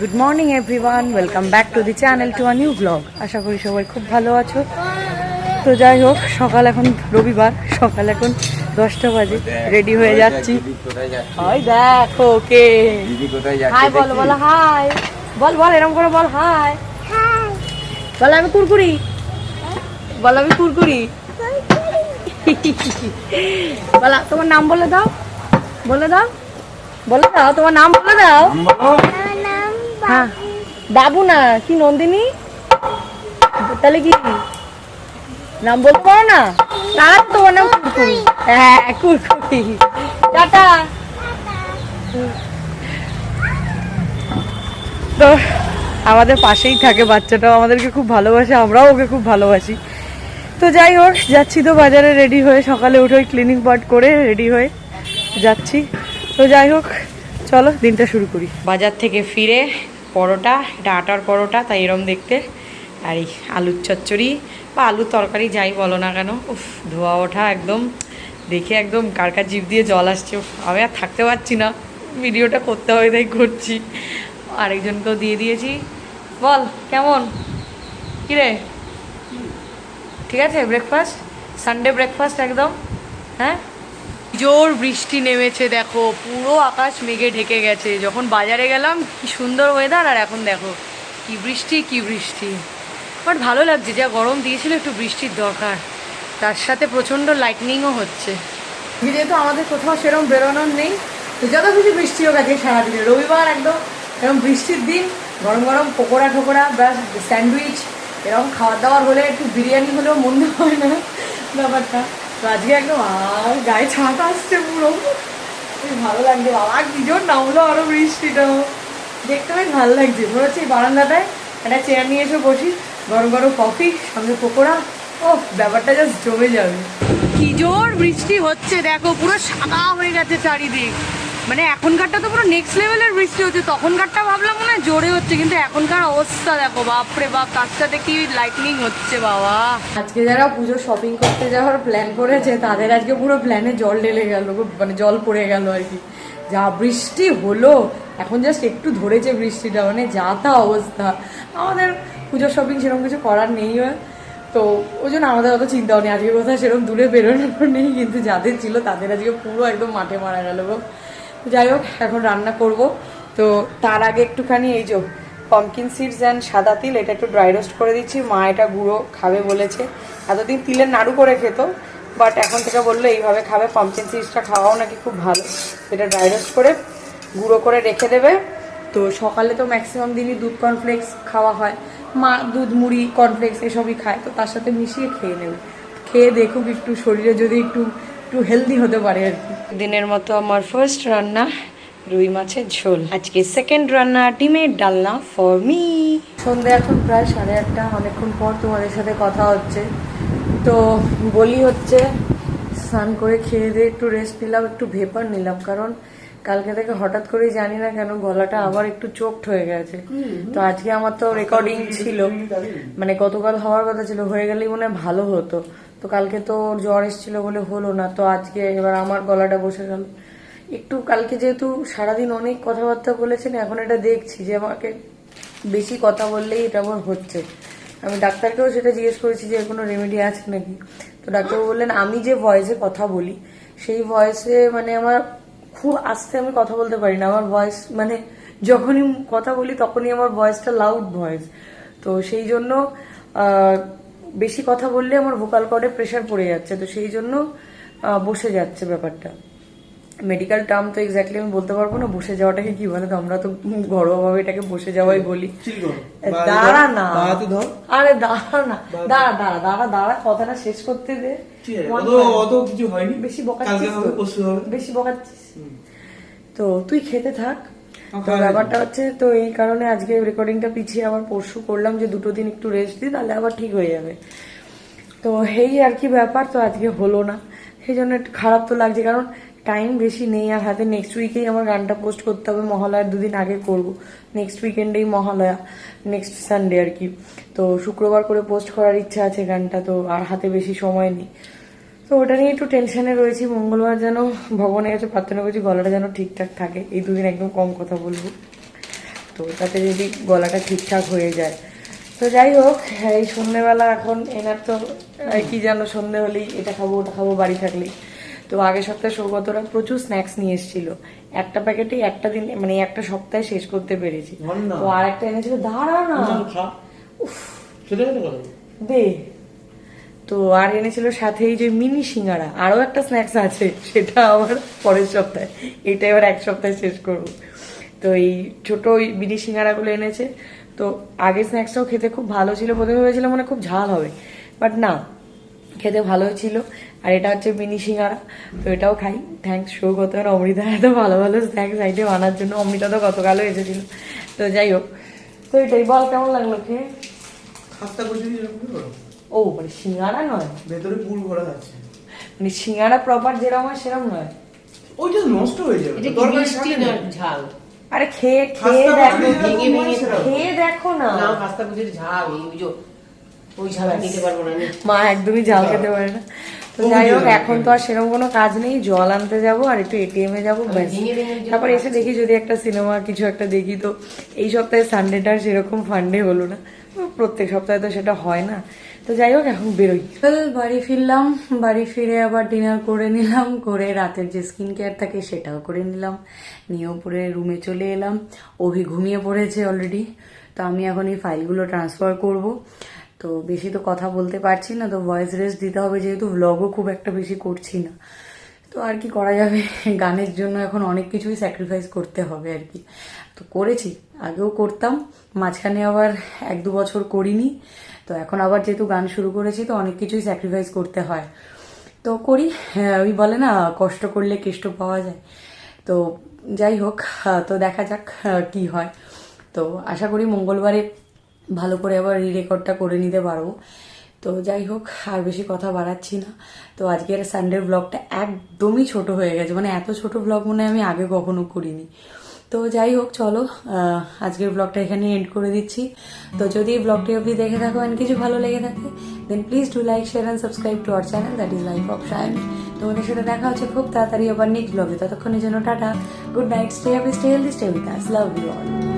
Good morning everyone, welcome back to the channel to a new blog. আশা করি সবাই খুব ভালো আছো। তো যাই হোক, সকাল এখন রবিবার, সকাল এখন 10টা বাজে, রেডি হয়ে যাচ্ছি। ওই দেখো কে হাই বল, বলো হাই, বল বল এরকম করে বল হাই। বল আমি কুরকুরি, বল আমি কুরকুরি। বলা তোমার নাম বলে দাও, বলে দাও, বলে দাও তোমার নাম বলে দাও। হ্যাঁ বাবু না কি নন্দিনী, তাহলে কি নাম বলতে পারো না? তারা তোমার নাম কুরকুরি। হ্যাঁ কুরকুরি, টাটা। তো আমাদের পাশেই থাকে বাচ্চাটাও, আমাদেরকে খুব ভালোবাসে, আমরাও ওকে খুব ভালোবাসি। তো যাই হোক, যাচ্ছি তো বাজারে রেডি হয়ে, সকালে উঠে ওই ক্লিনিং পার্ট করে রেডি হয়ে যাচ্ছি। তো যাই হোক, চলো দিনটা শুরু করি। বাজার থেকে ফিরে পরোটা, এটা আটার পরোটা তাই এরম দেখতে, আর এই আলুর চচ্চড়ি বা আলুর তরকারি যাই বলো না কেন, উফ ধোয়া ওঠা একদম, দেখে একদম কার কার জিভ দিয়ে জল আসছে। আমি আর থাকতে পারছি না, ভিডিওটা করতে হবে তাই করছি। আরেকজনকেও দিয়ে দিয়েছি। বল কেমন, কিরে ঠিক আছে ব্রেকফাস্ট, সানডে ব্রেকফাস্ট একদম। হ্যাঁ জোর বৃষ্টি নেমেছে, দেখো পুরো আকাশ মেঘে ঢেকে গেছে। যখন বাজারে গেলাম কি সুন্দর ওয়েদার, আর এখন দেখো কি বৃষ্টি কি বৃষ্টি। বাট ভালো লাগছে, যা গরম দিয়েছিল একটু বৃষ্টির দরকার, তার সাথে প্রচণ্ড লাইটনিংও হচ্ছে। যেহেতু আমাদের কোথাও সেরকম বেরোনোর নেই, তো যত কিছু বৃষ্টি হোক আজকে সারাদিনে রবিবার একদম এরকম বৃষ্টির দিন, গরম গরম পকোড়া ঠোকোড়া বা স্যান্ডউইচ এরকম খাবার দাবার হলে, একটু বিরিয়ানি হলেও মনে হয় না ব্যাপারটা। তো আজকে একদম গায়ে ছাঁক আসছে পুরো, বেশ ভালো লাগছে। বাবা কি জোর নামলো আরো বৃষ্টিটা, দেখতে বেশ ভালো লাগছে। মনে হচ্ছে এই বারান্দাটায় একটা চেয়ার নিয়ে এসে বসি, গরম গরম কফি সঙ্গে পকোড়া, ও ব্যাপারটা জাস্ট জমে যাবে। কি জোর বৃষ্টি হচ্ছে দেখো, পুরো সাদা হয়ে গেছে চারিদিক। মানে এখনকারটা তো পুরো নেক্সট লেভেলের বৃষ্টি হচ্ছে, তখনকারটা ভাবলাম মনে হয় জোরে হচ্ছে, কিন্তু এখনকার অবস্থা দেখো, বাপরে বাপ, তার সাথে কি লাইটনিং হচ্ছে বাবা। আজকে যারা পুজো শপিং করতে যাওয়ার প্ল্যান করেছে তাদের আজকে পুরো প্ল্যানে জল ঢেলে গেল, মানে জল পড়ে গেল আর কি। যা বৃষ্টি হলো, এখন জাস্ট একটু ধরেছে বৃষ্টিটা, মানে যা তা অবস্থা। আমাদের পুজো শপিং সেরকম কিছু করার নেই, তো ওই জন্য আমাদের অত চিন্তাও নেই, আজকে কোথাও সেরকম দূরে বেরোনোর নেই, কিন্তু যাদের ছিল তাদের আজকে পুরো একদম মাঠে মারা গেল গো। যাই হোক, এখন রান্না করব। তো তার আগে একটুখানি এই যে পামকিন সিডস অ্যান্ড সাদা তিল, এটা একটু ড্রাই রোস্ট করে দিচ্ছি। মা এটা গুঁড়ো খাবে বলেছে, এতদিন তিলের নাড়ু করে খেত, বাট এখন থেকে বললো এইভাবে খাবে। পামকিন সিডসটা খাওয়াও নাকি খুব ভালো, এটা ড্রাই রোস্ট করে গুঁড়ো করে রেখে দেবে। তো সকালে তো ম্যাক্সিমাম দিনই দুধ কর্নফ্লেক্স খাওয়া হয়, মা দুধ মুড়ি কর্নফ্লেক্স এসবই খায়, তো তার সাথে মিশিয়ে খেয়ে নেবে। খেয়ে দেখুক একটু শরীরে যদি একটু একটু হেলদি হতে পারে আর কি। দিনের মতো আমার ফার্স্ট রান্না রুই মাছের ঝোল, আজকে সেকেন্ড রান্না ডিমের ডালনা ফর মি। সন্ধ্যা এখন প্রায় 8:30, অনেকক্ষণ পর তোমাদের সাথে কথা হচ্ছে। তো বলি হচ্ছে, স্নান করে খেয়ে দিয়ে একটু রেস্ট নিলাম, একটু ভেপার নিলাম, কারণ কালকে থেকে হঠাৎ করেই জানি না কেন গলাটা আবার একটু চোকড হয়ে গেছে। তো আজকে আমার তো রেকর্ডিং ছিল, মানে গতকাল হওয়ার কথা ছিল, হয়ে গেলেই মনে হয় ভালো হতো। তো কালকে তো জ্বর এসেছিল বলে হলো না, তো আজকে এবার আমার গলাটা বসে গেল একটু। কালকে যেহেতু সারাদিন অনেক কথাবার্তা বলেছেন, এখন এটা দেখছি যে আমাকে বেশি কথা বললেই এটা আমার হচ্ছে। আমি ডাক্তারকেও সেটা জিজ্ঞেস করেছি যে কোনো রেমেডি আছে নাকি। তো ডাক্তারবাবু বললেন আমি যে ভয়েসে কথা বলি সেই ভয়েসে, মানে আমার খুব আস্তে আমি কথা বলতে পারি না, আমার ভয়েস মানে যখনই কথা বলি তখনই আমার ভয়েসটা লাউড ভয়েস। তো সেই জন্য বেশি কথা বললে আমার ভোকাল কর্ডে প্রেশার পড়ে যাচ্ছে, তো সেই জন্য বসে যাচ্ছে ব্যাপারটা। মেডিকেল টার্ম তো এক্স্যাক্টলি আমি বলতে পারবো না, বসে যাওয়াটাকে কি বলে, তো আমরা তো ঘরোয়াভাবে এটাকে বসে যাওয়াই বলি। দাঁড়া না, আরে দাঁড়া না, দাঁড়া দাঁড়া দাঁড়া দাঁড়া, কথাটা শেষ করতে দে। বেশি বকাচ্ছিস, তো তুই খেতে থাক। তো ব্যাপারটা হচ্ছে, তো এই কারণে আজকে রেকর্ডিংটা পিছিয়ে আবার পরশু করলাম, যে 2 দিন একটু রেস্ট দিই, তাহলে আবার ঠিক হয়ে যাবে। তো এই আর কি ব্যাপার, তো আজকে হলো না, সেই জন্য একটু খারাপ তো লাগছে, কারণ টাইম বেশি নেই আর হাতে। নেক্সট উইকেই আমার গানটা পোস্ট করতে হবে, মহালয়ার 2 দিন আগে করব, নেক্সট উইকেন্ডেই মহালয়া, নেক্সট সানডে আর কি। তো শুক্রবার করে পোস্ট করার ইচ্ছা আছে গানটা, তো আর হাতে বেশি সময় নেই, তো ওটা নিয়ে একটু টেনশনে রয়েছি। মঙ্গলবার যেন ভগবানের কাছে প্রার্থনা করছি গলাটা যেন ঠিকঠাক থাকে, এই 2 দিন একদম কম কথা বলবো। তো তো তাতে যদি গলাটা ঠিকঠাক হয়ে যায়। তো যাই হোক, এই সন্ধ্যেবেলা এখন এনার তো কি জানো, সন্ধ্যে হলেই এটা খাবো ওটা খাবো বাড়ি থাকলেই। তো আগের সপ্তাহে সৌগতরা প্রচুর স্ন্যাক্স নিয়ে এসেছিল, একটা প্যাকেটে একটা দিন মানে একটা সপ্তাহে শেষ করতে পেরেছি। তো আর একটা এনেছিল, দাঁড়া না দে। তো আর এনেছিল সাথে এই যে মিনি সিঙ্গারা, আরো একটা স্ন্যাক্স আছে, সেটা আবার পরের সপ্তাহে, এটা এবার এক সপ্তাহে শেষ করব। তো এই ছোট ওই মিনি সিঙ্গারাগুলো এনেছে। তো আগের স্ন্যাক্সটাও খেতে খুব ভালো ছিল, প্রথমে ভেবেছিলাম মানে খুব ঝাল হবে, বাট না, খেতে ভালোই ছিল। আর এটা হচ্ছে মিনি সিঙ্গারা, তো এটাও খাই। থ্যাংকস সৌগত আর অমৃতা এত ভালো ভালো স্ন্যাক্স আইটেম আনার জন্য। অমৃতা তো গতকালও এসেছিল। তো যাই হোক, তো এটাই বল কেমন লাগলো খেয়ে? ও মানে সিঙ্গারা নয়, ভেতরে পুর ভরা আছে, মানে সিঙ্গারা প্রপার যেরকম হয় সেরকম নয়। ওইটা নষ্ট হয়ে যাবে, এটা কি মিষ্টি না ঝাল? আরে খেয়ে খেয়ে দেখো, ভেঙে ভেঙে খেয়ে দেখো না। না পাস্তা বুঝির ঝাল, এই বুঝো ওই ঝাল নিতে পারবো না। মা একদমই ঝাল খেতে পারে না। তো যাই হোক, এখন তো আর সেরকম কোনো কাজ নেই, জল আনতে যাবো আর একটু এটিএম এ যাবো, ব্যাস। তারপর এসে দেখি যদি একটা সিনেমা কিছু একটা দেখি। তো এই সপ্তাহে সানডেটা সেরকম ফান্ডে হলো না, প্রত্যেক সপ্তাহে তো সেটা হয় না। তো যাই হোক, এখন বেরোই। বাড়ি ফিরলাম, বাড়ি ফিরে আবার ডিনার করে নিলাম, করে রাতের যে স্কিন কেয়ার থাকে সেটাও করে নিলাম, নিয়েও পরে রুমে চলে এলাম। অভি ঘুমিয়ে পড়েছে অলরেডি। তো আমি এখন এই ফাইলগুলো ট্রান্সফার করব। তো বেশি তো কথা বলতে পারছি না, তো ভয়েস রেস্ট দিতে হবে, যেহেতু ভ্লগও খুব একটা বেশি করছি না। তো আর কি করা যাবে, গানের জন্য এখন অনেক কিছুই স্যাক্রিফাইস করতে হবে আর কি। তো করেছি, আগেও করতাম, মাঝখানে আবার 1-2 বছর করিনি। তো এখন আবার যেহেতু গান শুরু করেছি, তো অনেক কিছুই স্যাক্রিফাইস করতে হয়, তো করি। ওই বলে না, কষ্ট করলে কেষ্ট পাওয়া যায়। তো যাই হোক, তো দেখা যাক কি হয়। তো আশা করি মঙ্গলবারে ভালো করে আবার রেকর্ডটা করে নিতে পারবো। তো যাই হোক, আর বেশি কথা বাড়াচ্ছি না। তো আজকের সানডের ব্লগটা একদমই ছোট হয়ে গেছে, মানে এত ছোট ব্লগ মনে হয় আমি আগে কখনো করিনি। তো যাই হোক, চলো আজকের ব্লগটা এখানে এন্ড করে দিচ্ছি। তো যদি এই ব্লগটি অবধি দেখে থাকো আর কিছু ভালো লেগে থাকে, then please do like, share and subscribe to our channel, that is life of Sayani. তোমাদের সাথে দেখা হচ্ছে খুব তাড়াতাড়ি আবার নেক্সট ব্লগে। ততক্ষণের জন্য tata, good night, stay happy, stay healthy, stay with us, love you all.